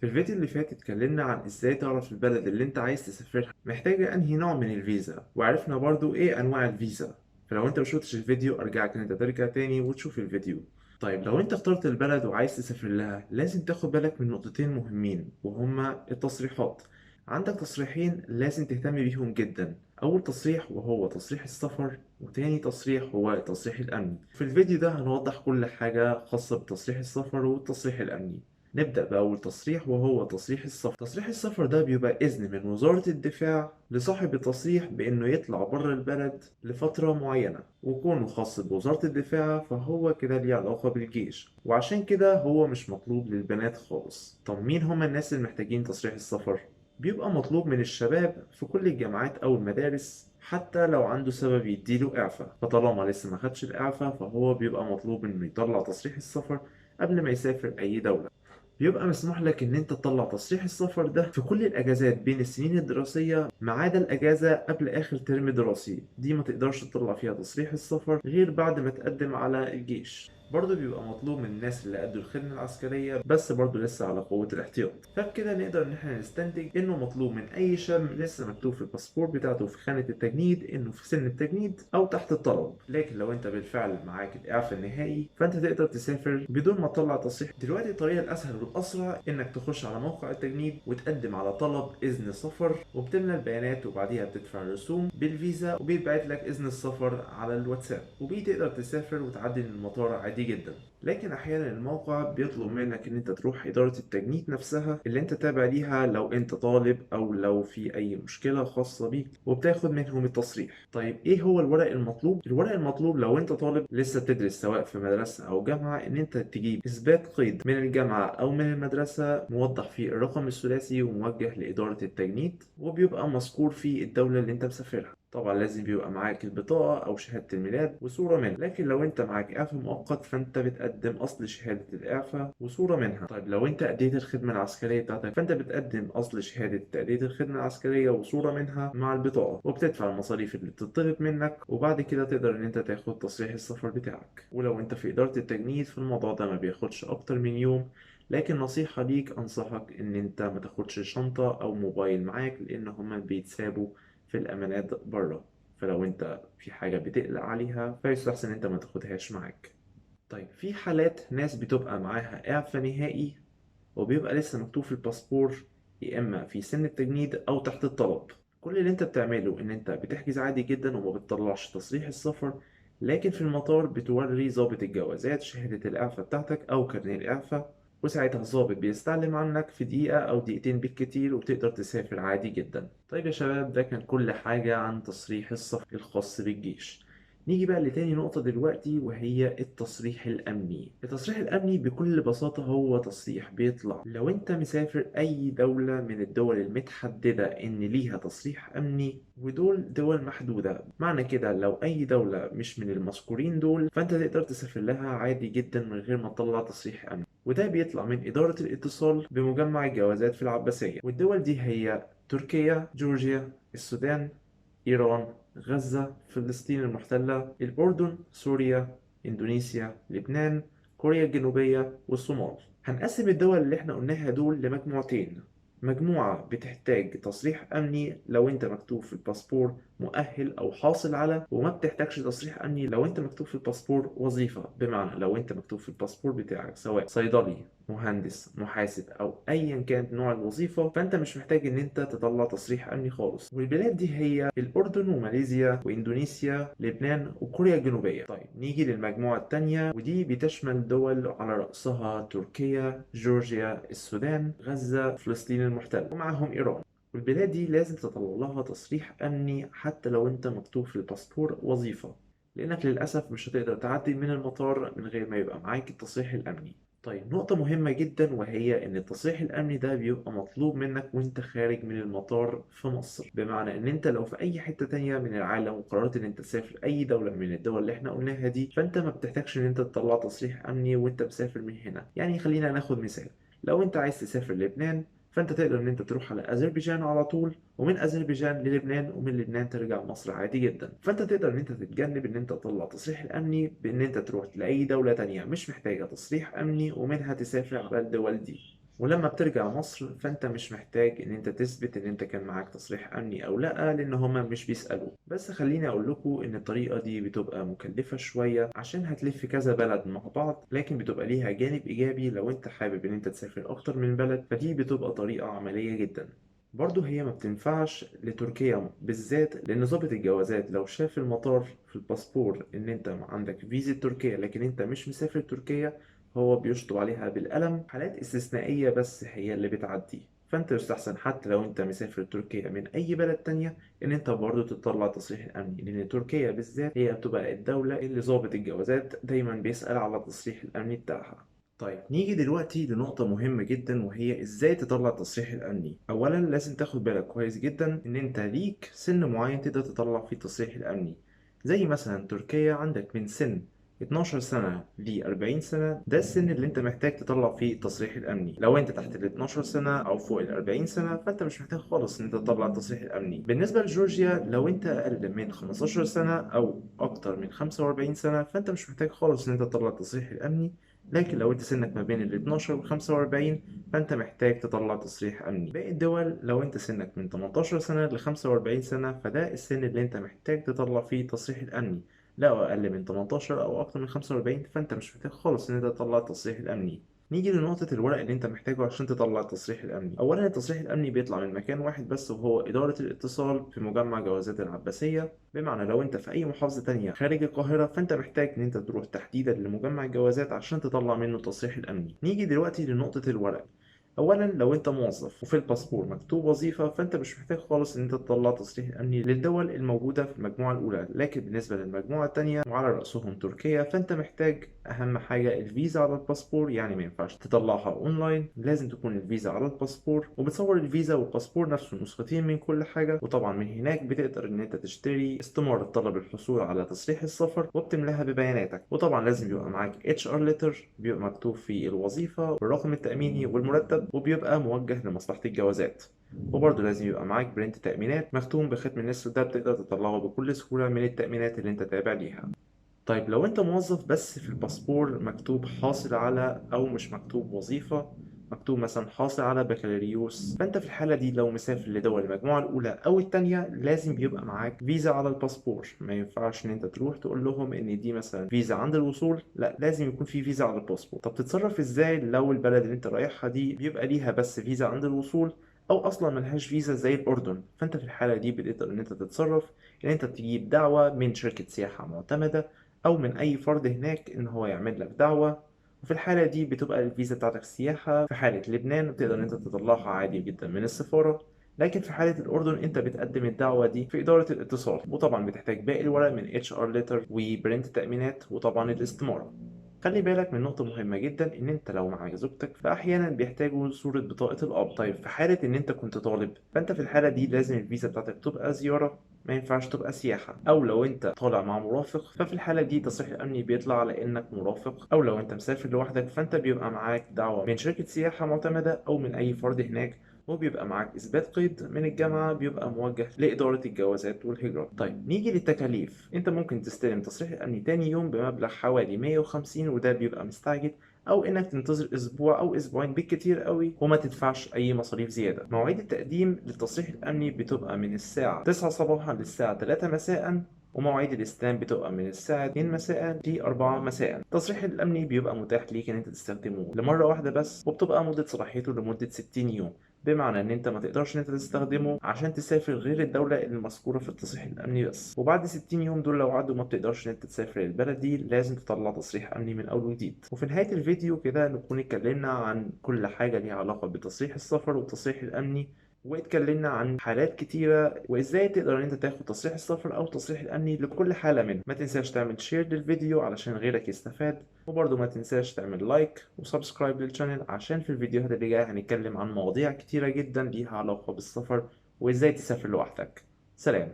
في الفيديو اللي فات اتكلمنا عن ازاي تعرف البلد اللي انت عايز تسافرها محتاجة انهي نوع من الفيزا، وعرفنا برضو ايه انواع الفيزا. فلو انت مشوفتش الفيديو ارجعك ان انت ترجع تاني وتشوف الفيديو. طيب لو انت اخترت البلد وعايز تسافر لها لازم تاخد بالك من نقطتين مهمين وهما التصريحات. عندك تصريحين لازم تهتم بيهم جدا. اول تصريح وهو تصريح السفر، وتاني تصريح هو التصريح الامني. في الفيديو ده هنوضح كل حاجة خاصة بتصريح السفر والتصريح الامني. نبدأ بأول تصريح وهو تصريح السفر. تصريح السفر ده بيبقى إذن من وزارة الدفاع لصاحب التصريح بإنه يطلع بره البلد لفترة معينة، وكونه خاص بوزارة الدفاع فهو كده ليه علاقة بالجيش، وعشان كده هو مش مطلوب للبنات خالص. طب مين هما الناس اللي محتاجين تصريح السفر؟ بيبقى مطلوب من الشباب في كل الجامعات أو المدارس، حتى لو عنده سبب يديله إعفاء. فطالما لسه ما خدش الإعفاء فهو بيبقى مطلوب إنه يطلع تصريح السفر قبل ما يسافر أي دولة. بيبقى مسموح لك ان انت تطلع تصريح السفر ده في كل الاجازات بين السنين الدراسية ما عدا الاجازة قبل اخر ترم دراسي، دي ما تقدرش تطلع فيها تصريح السفر غير بعد ما تقدم على الجيش. برضه بيبقى مطلوب من الناس اللي أدوا الخدمة العسكرية بس برضه لسه على قوة الاحتياط. فبكده نقدر إن احنا نستنتج إنه مطلوب من أي شاب لسه مكتوب في الباسبور بتاعته في خانة التجنيد إنه في سن التجنيد أو تحت الطلب. لكن لو أنت بالفعل معاك الإعفاء النهائي فأنت تقدر تسافر بدون ما تطلع تصريح. دلوقتي الطريقة الأسهل والأسرع إنك تخش على موقع التجنيد وتقدم على طلب إذن سفر، وبتملى البيانات وبعديها بتدفع الرسوم بالفيزا وبيتبعت لك إذن السفر على الواتساب، وبتقدر تسافر وتعدي من المطار عادي جدا. لكن احيانا الموقع بيطلب منك ان انت تروح ادارة التجنيد نفسها اللي انت تابع ليها لو انت طالب او لو في اي مشكلة خاصة بيك، وبتاخد منهم التصريح. طيب ايه هو الورق المطلوب؟ الورق المطلوب لو انت طالب لسه بتدرس سواء في مدرسة او جامعة ان انت تجيب اثبات قيد من الجامعة او من المدرسة موضح فيه الرقم الثلاثي وموجه لادارة التجنيد، وبيبقى مذكور فيه الدولة اللي انت مسافرها. طبعا لازم بيبقى معاك البطاقة أو شهادة الميلاد وصورة منها. لكن لو أنت معاك إعفاء مؤقت فأنت بتقدم أصل شهادة الإعفاء وصورة منها. طيب لو أنت أديت الخدمة العسكرية بتاعتك فأنت بتقدم أصل شهادة تأدية الخدمة العسكرية وصورة منها مع البطاقة، وبتدفع المصاريف اللي بتطلب منك، وبعد كده تقدر إن أنت تاخد تصريح السفر بتاعك. ولو أنت في إدارة التجنيد فالموضوع ده ما بياخدش أكتر من يوم. لكن نصيحة ليك أنصحك إن أنت ما تاخدش شنطة أو موبايل معاك لأن هما بيتسابوا في الأمانات بره. فلو انت في حاجة بتقلق عليها فيستحسن انت ما تاخدهاش معاك. طيب في حالات ناس بتبقى معاها إعفاء نهائي وبيبقى لسه مكتوب في الباسبور يا إما في سن التجنيد أو تحت الطلب. كل اللي انت بتعمله ان انت بتحجز عادي جدا وما بتطلعش تصريح السفر، لكن في المطار بتوري ضابط الجوازات شهادة الإعفاء بتاعتك أو كارنيه الإعفاء، وساعتها الضابط بيستعلم عنك في دقيقة أو دقيقتين بالكتير وبتقدر تسافر عادي جدا. طيب يا شباب ده كان كل حاجة عن تصريح السفر الخاص بالجيش. نيجي بقى لتاني نقطة دلوقتي وهي التصريح الأمني. التصريح الأمني بكل بساطة هو تصريح بيطلع لو أنت مسافر أي دولة من الدول المتحددة إن ليها تصريح أمني، ودول دول محدودة. معنى كده لو أي دولة مش من المذكورين دول فأنت تقدر تسافر لها عادي جدا من غير ما تطلع تصريح أمني، وده بيطلع من إدارة الاتصال بمجمع الجوازات في العباسية. والدول دي هي تركيا، جورجيا، السودان، إيران، غزة، فلسطين المحتلة، الأردن، سوريا، إندونيسيا، لبنان، كوريا الجنوبية، والصومال. هنقسم الدول اللي احنا قلناها دول لمجموعتين. مجموعة بتحتاج تصريح أمني لو أنت مكتوب في الباسبور مؤهل أو حاصل على، وما بتحتاجش تصريح أمني لو أنت مكتوب في الباسبور وظيفة. بمعنى لو أنت مكتوب في الباسبور بتاعك سواء صيدلي، مهندس، محاسب، أو أيا كانت نوع الوظيفة فأنت مش محتاج إن أنت تطلع تصريح أمني خالص. والبلاد دي هي الأردن وماليزيا وإندونيسيا، لبنان، وكوريا الجنوبية. طيب نيجي للمجموعة التانية ودي بتشمل دول على رأسها تركيا، جورجيا، السودان، غزة، فلسطين المحتلة، ومعهم إيران. والبلاد دي لازم تطلع لها تصريح أمني حتى لو أنت مكتوب في الباسبور وظيفة، لأنك للأسف مش هتقدر تعدي من المطار من غير ما يبقى معاك التصريح الأمني. طيب نقطة مهمة جدا وهي إن التصريح الأمني ده بيبقى مطلوب منك وأنت خارج من المطار في مصر. بمعنى إن أنت لو في أي حتة تانية من العالم وقررت إن أنت تسافر أي دولة من الدول اللي إحنا قلناها دي فأنت ما بتحتاجش إن أنت تطلع تصريح أمني وأنت مسافر من هنا. يعني خلينا ناخد مثال. لو أنت عايز تسافر لبنان فأنت تقدر إن أنت تروح على أذربيجان على طول، ومن أذربيجان للبنان، ومن لبنان ترجع مصر عادي جدا. فأنت تقدر إن أنت تتجنب إن أنت تطلع تصريح الأمني بإن أنت تروح لأي دولة تانية مش محتاجة تصريح أمني ومنها تسافر على الدول دي. ولما بترجع مصر فانت مش محتاج ان انت تثبت ان انت كان معاك تصريح امني او لا، لان هما مش بيسألوا. بس خليني اقول لكم ان الطريقة دي بتبقى مكلفة شوية عشان هتلف كذا بلد مع بعض، لكن بتبقى ليها جانب ايجابي لو انت حابب ان انت تسافر اكتر من بلد، فدي بتبقى طريقة عملية جدا. برضه هي ما بتنفعش لتركيا بالذات، لان ضابط الجوازات لو شاف في المطار في الباسبور ان انت عندك فيزا تركيا لكن انت مش مسافر تركيا، هو بيشطب عليها بالقلم. حالات استثنائية بس هي اللي بتعدي. فانت يستحسن حتى لو انت مسافر تركيا من اي بلد تانية ان انت برضه تطلع تصريح امني، لان تركيا بالذات هي بتبقى الدولة اللي ضابط الجوازات دايما بيسأل على التصريح الامني بتاعها. طيب نيجي دلوقتي لنقطة مهمة جدا، وهي ازاي تطلع التصريح الأمني. أولا لازم تاخد بالك كويس جدا إن أنت ليك سن معين تقدر تطلع فيه التصريح الأمني. زي مثلا تركيا عندك من سن 12 سنة ل 40 سنة، ده السن اللي انت محتاج تطلع فيه التصريح الأمني. لو انت تحت ال 12 سنة أو فوق ال 40 سنة فانت مش محتاج خالص ان انت تطلع التصريح الأمني. بالنسبة لجورجيا لو انت أقل من 15 سنة أو أكتر من 45 سنة فانت مش محتاج خالص ان انت تطلع التصريح الأمني. لكن لو انت سنك ما بين ال 12 وال 45 فانت محتاج تطلع تصريح امني. باقي الدول لو انت سنك من 18 سنة ل 45 سنة فده السن اللي انت محتاج تطلع فيه التصريح الامني. لو اقل من 18 او اكتر من 45 فانت مش محتاج خالص ان انت تطلع التصريح الامني. نيجي لنقطة الورق اللي انت محتاجه عشان تطلع التصريح الامني. اولا التصريح الامني بيطلع من مكان واحد بس، وهو ادارة الاتصال في مجمع جوازات العباسية. بمعنى لو انت في اي محافظة تانية خارج القاهرة فانت محتاج ان انت تروح تحديدا لمجمع الجوازات عشان تطلع منه التصريح الامني. نيجي دلوقتي لنقطة الورق. اولا لو انت موظف وفي الباسبور مكتوب وظيفة فانت مش محتاج خالص ان انت تطلع تصريح امني للدول الموجودة في المجموعة الاولى، لكن بالنسبة للمجموعة التانية وعلى رأسهم تركيا فانت محتاج اهم حاجة الفيزا على الباسبور. يعني ما ينفعش تطلعها اونلاين، لازم تكون الفيزا على الباسبور، وبتصور الفيزا والباسبور نفسه نسختين من كل حاجة. وطبعا من هناك بتقدر ان انت تشتري استمارة طلب الحصول على تصريح السفر وبتملاها ببياناتك. وطبعا لازم يبقى معاك اتش ار ليتر بيبقى مكتوب فيه الوظيفة والرقم التأميني والمرتب، وبيبقى موجه لمصلحة الجوازات. وبرضه لازم يبقى معاك برنت تأمينات مختوم بختم النسر، ده بتقدر تطلعه بكل سهولة من التأمينات اللي انت تابع ليها. طيب لو انت موظف بس في الباسبور مكتوب حاصل على، او مش مكتوب وظيفة، مكتوب مثلا حاصل على بكالوريوس، فانت في الحالة دي لو مسافر لدول المجموعة الاولى او التانية لازم بيبقى معاك فيزا على الباسبور. ما ينفعش ان انت تروح تقول لهم ان دي مثلا فيزا عند الوصول، لا لازم يكون في فيزا على الباسبور. طب تتصرف ازاي لو البلد اللي انت رايحها دي بيبقى ليها بس فيزا عند الوصول، او اصلا ملهاش فيزا زي الاردن؟ فانت في الحالة دي بتقدر ان انت تتصرف ان انت تجيب دعوة من شركة سياحة معتمدة او من اي فرد هناك ان هو يعمل لك دعوة. وفي الحالة دي بتبقى الفيزا بتاعتك سياحة. في حالة لبنان بتقدر ان انت تطلعها عادي جدا من السفارة، لكن في حالة الأردن أنت بتقدم الدعوة دي في إدارة الاتصال. وطبعا بتحتاج باقي الورق من اتش ار ليتر وبرنت تأمينات وطبعا الاستمارة. خلي بالك من نقطة مهمة جدا، إن أنت لو معاك زوجتك فأحيانا بيحتاجوا صورة بطاقة الأب. طيب في حالة إن أنت كنت طالب فأنت في الحالة دي لازم الفيزا بتاعتك تبقى زيارة، ما ينفعش تبقى سياحة. أو لو أنت طالع مع مرافق ففي الحالة دي تصريح الأمني بيطلع على إنك مرافق. أو لو أنت مسافر لوحدك فأنت بيبقى معاك دعوة من شركة سياحة معتمدة أو من أي فرد هناك، وبيبقى معاك إثبات قيد من الجامعة بيبقى موجه لإدارة الجوازات والهجرة. طيب نيجي للتكاليف. أنت ممكن تستلم تصريح الأمني تاني يوم بمبلغ حوالي 150، وده بيبقى مستعجل، أو إنك تنتظر أسبوع أو أسبوعين بالكتير قوي وما تدفعش أي مصاريف زيادة. مواعيد التقديم للتصريح الأمني بتبقى من الساعة 9 صباحا للساعة 3 مساء، ومواعيد الاستلام بتبقى من الساعة 2 مساء ل 4 مساء. التصريح الأمني بيبقى متاح ليك إن أنت تستخدمه لمرة واحدة بس، وبتبقى مدة صلاحيته لمدة 60 يوم. بمعنى ان انت ما تقدرش ان انت تستخدمه عشان تسافر غير الدولة المذكورة في التصريح الامني بس. وبعد 60 يوم دول لو عدوا ما بتقدرش ان انت تسافر البلد دي، لازم تطلع تصريح امني من اول وجديد. وفي نهاية الفيديو كده نكون اتكلمنا عن كل حاجة ليها علاقة بتصريح السفر والتصريح الامني، واتكلمنا عن حالات كتيرة وازاي تقدر ان انت تاخد تصريح السفر او تصريح الامني لكل حالة منهم. ما تنساش تعمل شير للفيديو علشان غيرك يستفاد، وبرضه ما تنساش تعمل لايك وسبسكرايب للشانل عشان في الفيديوهات اللي جاية هنتكلم عن مواضيع كتيرة جدا ليها علاقة بالسفر وازاي تسافر لوحدك. سلام.